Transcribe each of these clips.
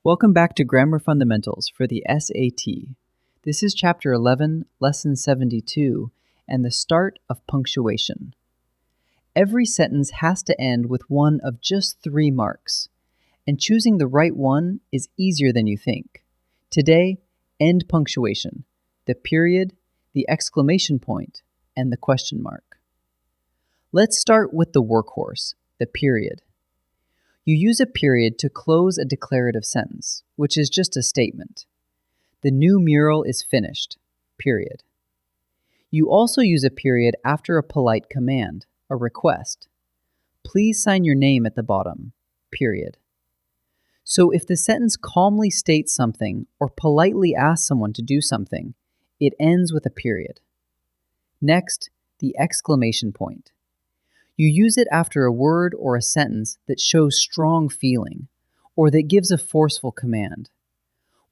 Welcome back to Grammar Fundamentals for the SAT. This is Chapter 11, Lesson 72, and the start of punctuation. Every sentence has to end with one of just 3 marks, and choosing the right one is easier than you think. Today, end punctuation, the period, the exclamation point, and the question mark. Let's start with the workhorse, the period. You use a period to close a declarative sentence, which is just a statement. The new mural is finished, period. You also use a period after a polite command, a request. Please sign your name at the bottom, period. So if the sentence calmly states something or politely asks someone to do something, it ends with a period. Next, the exclamation point. You use it after a word or a sentence that shows strong feeling, or that gives a forceful command.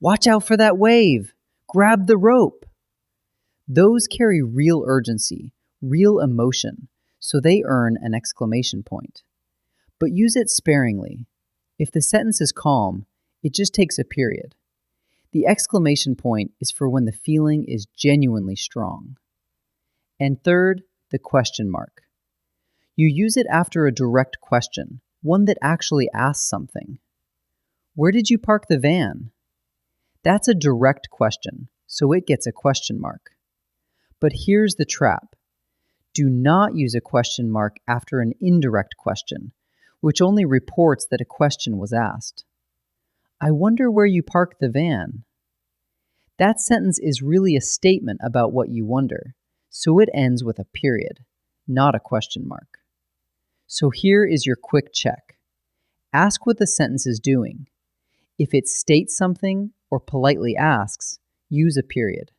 Watch out for that wave! Grab the rope! Those carry real urgency, real emotion, so they earn an exclamation point. But use it sparingly. If the sentence is calm, it just takes a period. The exclamation point is for when the feeling is genuinely strong. And third, the question mark. You use it after a direct question, one that actually asks something. Where did you park the van? That's a direct question, so it gets a question mark. But here's the trap. Do not use a question mark after an indirect question, which only reports that a question was asked. I wonder where you parked the van. That sentence is really a statement about what you wonder, so it ends with a period, not a question mark. So here is your quick check. Ask what the sentence is doing. If it states something or politely asks, use a period.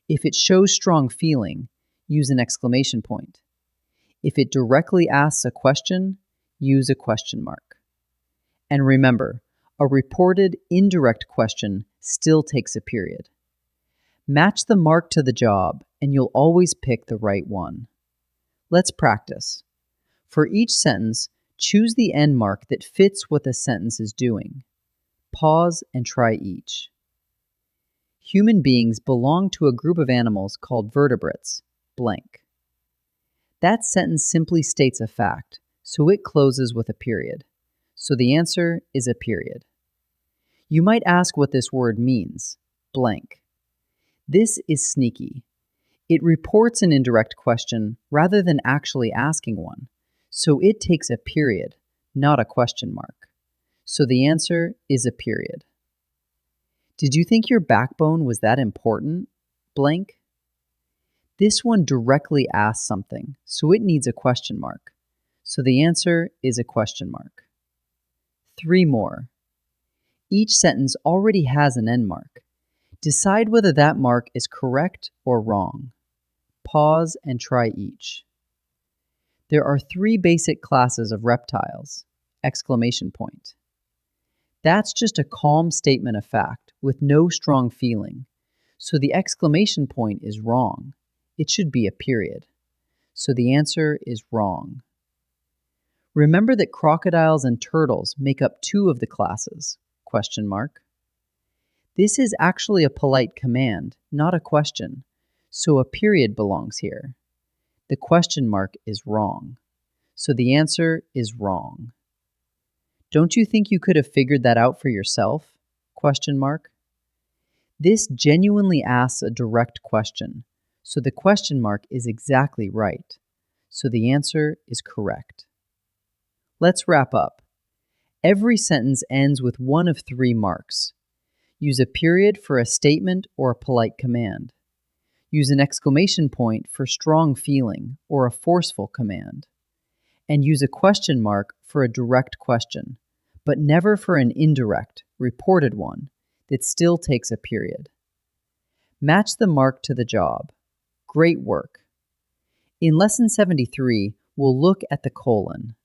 If it shows strong feeling, use an exclamation point. If it directly asks a question, use a question mark. And remember, a reported indirect question still takes a period. Match the mark to the job, and you'll always pick the right one. Let's practice. For each sentence, choose the end mark that fits what the sentence is doing. Pause and try each. Human beings belong to a group of animals called vertebrates, blank. That sentence simply states a fact, so it closes with a period. So the answer is a period. You might ask what this word means, blank. This is sneaky. It reports an indirect question rather than actually asking one. So it takes a period, not a question mark. So the answer is a period. Did you think your backbone was that important? Blank. This one directly asks something, so it needs a question mark. So the answer is a question mark. 3 more. Each sentence already has an end mark. Decide whether that mark is correct or wrong. Pause and try each. There are 3 basic classes of reptiles, exclamation point. That's just a calm statement of fact with no strong feeling, so the exclamation point is wrong. It should be a period. So the answer is wrong. Remember that crocodiles and turtles make up 2 of the classes, question mark. This is actually a polite command, not a question, so a period belongs here. The question mark is wrong. So the answer is wrong. Don't you think you could have figured that out for yourself? Question mark. This genuinely asks a direct question, so the question mark is exactly right. So the answer is correct. Let's wrap up. Every sentence ends with one of 3 marks. Use a period for a statement or a polite command. Use an exclamation point for strong feeling or a forceful command. And use a question mark for a direct question, but never for an indirect, reported one that still takes a period. Match the mark to the job. Great work. In Lesson 73, we'll look at the colon.